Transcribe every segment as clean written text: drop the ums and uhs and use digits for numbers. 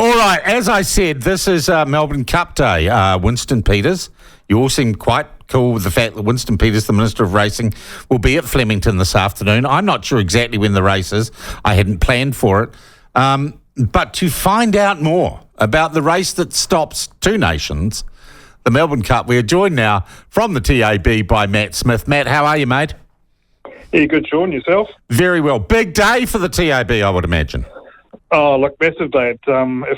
All right, as I said, this is Melbourne Cup Day. Winston Peters, you all seem quite cool with the fact that Winston Peters, the Minister of Racing, will be at Flemington this afternoon. I'm not sure exactly when the race is. I hadn't planned for it. But to find out more about the race that stops two nations, the Melbourne Cup, we are joined now from the TAB by Matt Smith. Matt, how are you, mate? Yeah, good, Sean. Yourself? Very well. Big day for the TAB, I would imagine. Oh, look, massive day. It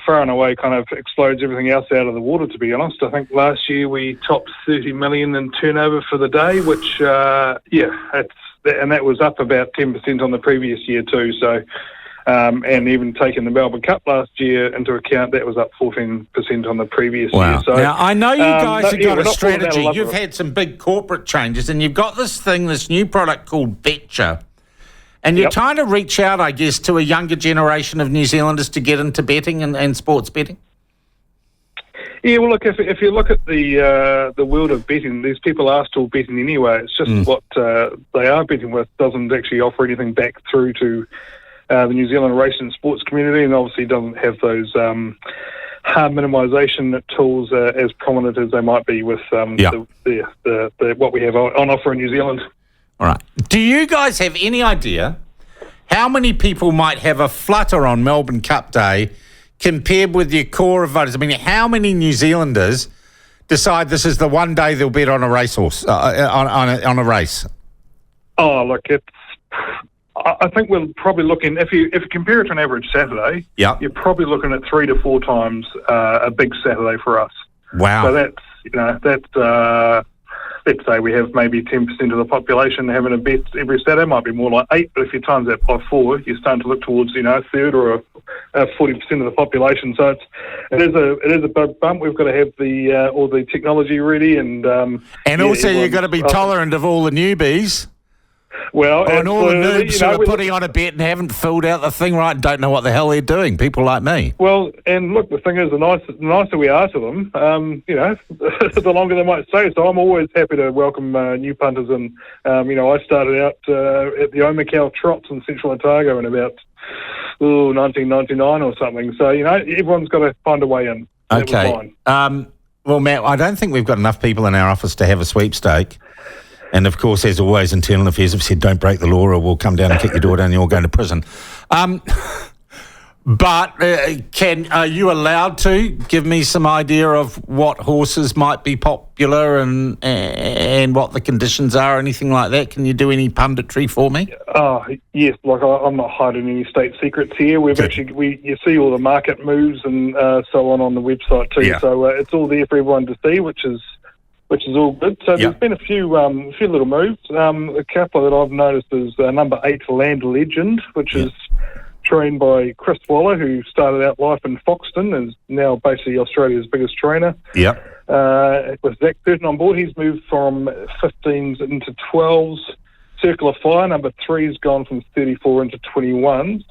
far and away kind of explodes everything else out of the water, to be honest. I think last year we topped 30 million in turnover for the day, which, and that was up about 10% on the previous year too. So, and even taking the Melbourne Cup last year into account, that was up 14% on the previous year. So, now, I know you guys have got a we're not strategy. falling out of love You've with it. had some big corporate changes, and you've got this new product called Betcha. And you're Yep. trying to reach out, I guess, to a younger generation of New Zealanders to get into betting and sports betting? Yeah, well, look, if you look at the world of betting, these people are still betting anyway. It's just what they are betting with doesn't actually offer anything back through to the New Zealand racing and sports community, and obviously doesn't have those harm minimisation tools as prominent as they might be with what we have on offer in New Zealand. All right. Do you guys have any idea how many people might have a flutter on Melbourne Cup Day compared with your core of voters? I mean, how many New Zealanders decide this is the one day they'll bet on a racehorse, on a race? Oh, look, I think we're probably looking, if you compare it to an average Saturday, Yep. you're probably looking at 3 to 4 times a big Saturday for us. Wow. So let's say we have maybe 10% of the population having a bet every Saturday. Might be more like 8, but if you times that by 4, you're starting to look towards a third or a 40% of the population. So it is a big bump. We've got to have all the technology ready, and also you've got to be tolerant of all the newbies. Well, And all the absolutely, noobs who are putting on a bet and haven't filled out the thing right and don't know what the hell they're doing. People like me. Well, and look, the thing is, the nicer we are to them, the longer they might stay. So I'm always happy to welcome new punters. And, I started out at the Omakau Trots in Central Otago in about 1999 or something. So, everyone's got to find a way in. That was Okay. fine. Well, Matt, I don't think we've got enough people in our office to have a sweepstake. And, of course, as always, Internal Affairs have said, don't break the law or we'll come down and kick your door down and you're all going to prison. But are you allowed to give me some idea of what horses might be popular and what the conditions are or anything like that? Can you do any punditry for me? Yes. Like I'm not hiding any state secrets here. You see all the market moves and so on the website too. Yeah. So it's all there for everyone to see, which is all good. So there's been a few little moves. A couple that I've noticed is number 8, Land Legend, which is trained by Chris Waller, who started out life in Foxton, is now basically Australia's biggest trainer. Yep. With Zach Burton on board, he's moved from 15s into 12s. Circle of Fire, number 3's gone from 34 into 21s.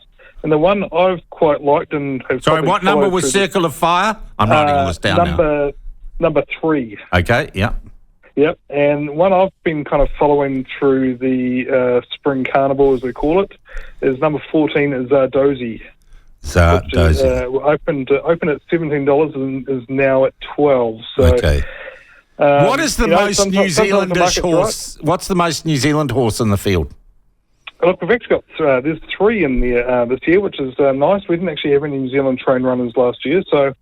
And the one I've quite liked and have Sorry, what number was Circle of Fire? I'm writing all this down now. Number 3. Okay, yeah. Yep, and one I've been kind of following through the Spring Carnival, as we call it, is number 14, Zardozi. Zardozi. Opened at $17 and is now at 12. So, okay. What is the most New Zealandish horse? Right. What's the most New Zealand horse in the field? Look, we've actually got there's 3 in there this year, which is nice. We didn't actually have any New Zealand train runners last year, so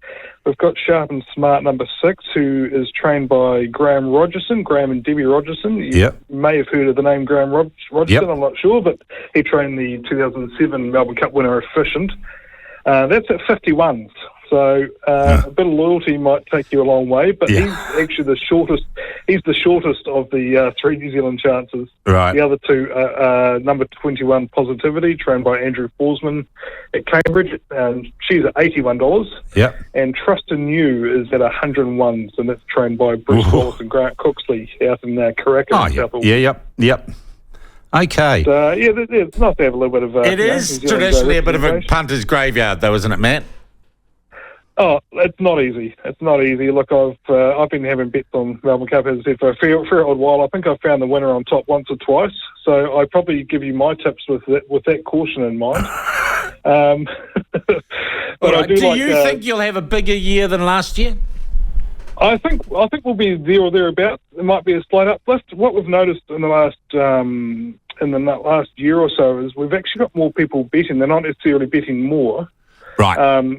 we've got Sharp and Smart number 6, who is trained by Graham and Debbie Rogerson. You may have heard of the name Graham Rogerson, I'm not sure, but he trained the 2007 Melbourne Cup winner Efficient. That's at 51s. So a bit of loyalty might take you a long way, but he's actually the shortest. He's the shortest of the 3 New Zealand chances. Right. The other 2 are number 21 Positivity, trained by Andrew Forsman at Cambridge, and she's at $81. Yeah. And Trust in You is at 101s, and that's trained by Bruce Wallace and Grant Cooksley out in Karaka. Yep. Okay. So, it's nice to have a little bit of... it is traditionally a bit of a punter's graveyard, though, isn't it, Matt? Oh, it's not easy. Look, I've been having bets on Melbourne Cup, as I said, for a fair old while. I think I've found the winner on top once or twice. So I probably give you my tips with that caution in mind. But Right. Do you think you'll have a bigger year than last year? I think we'll be there or thereabouts. There might be a slight uplift. What we've noticed in the last year or so is we've actually got more people betting. They're not necessarily betting more, Right.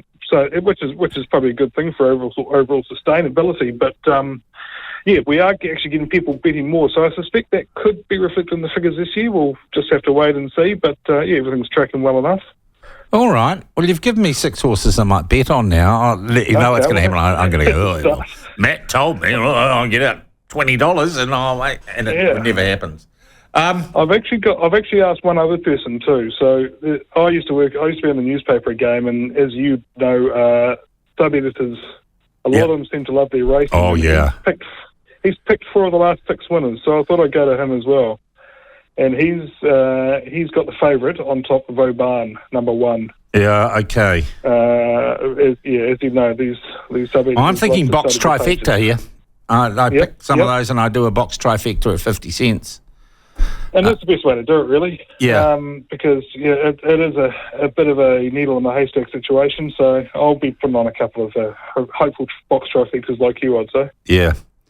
which is probably a good thing for overall sustainability. But we are actually getting people betting more. So I suspect that could be reflected in the figures this year. We'll just have to wait and see. But everything's tracking well enough. All right. Well, you've given me 6 horses I might bet on now. I'll let you know what's going to happen. I'm going to go, well, Matt told me I'll get out $20 and I'll wait. And it never happens. I've actually asked one other person too. So I used to be in the newspaper game, and as you know, sub-editors, a lot of them seem to love their racing. Oh, yeah. He's picked 4 of the last 6 winners, so I thought I'd go to him as well. And he's got the favourite on top of Oban, number 1. Yeah, okay. As you know, these sub-editors... I'm thinking box trifecta here. I pick some of those and I do a box trifecta at 50 cents. And that's the best way to do it, really. Yeah. Because it is a bit of a needle in the haystack situation. So I'll be putting on a couple of hopeful box trifectas like you, I'd say. Yeah.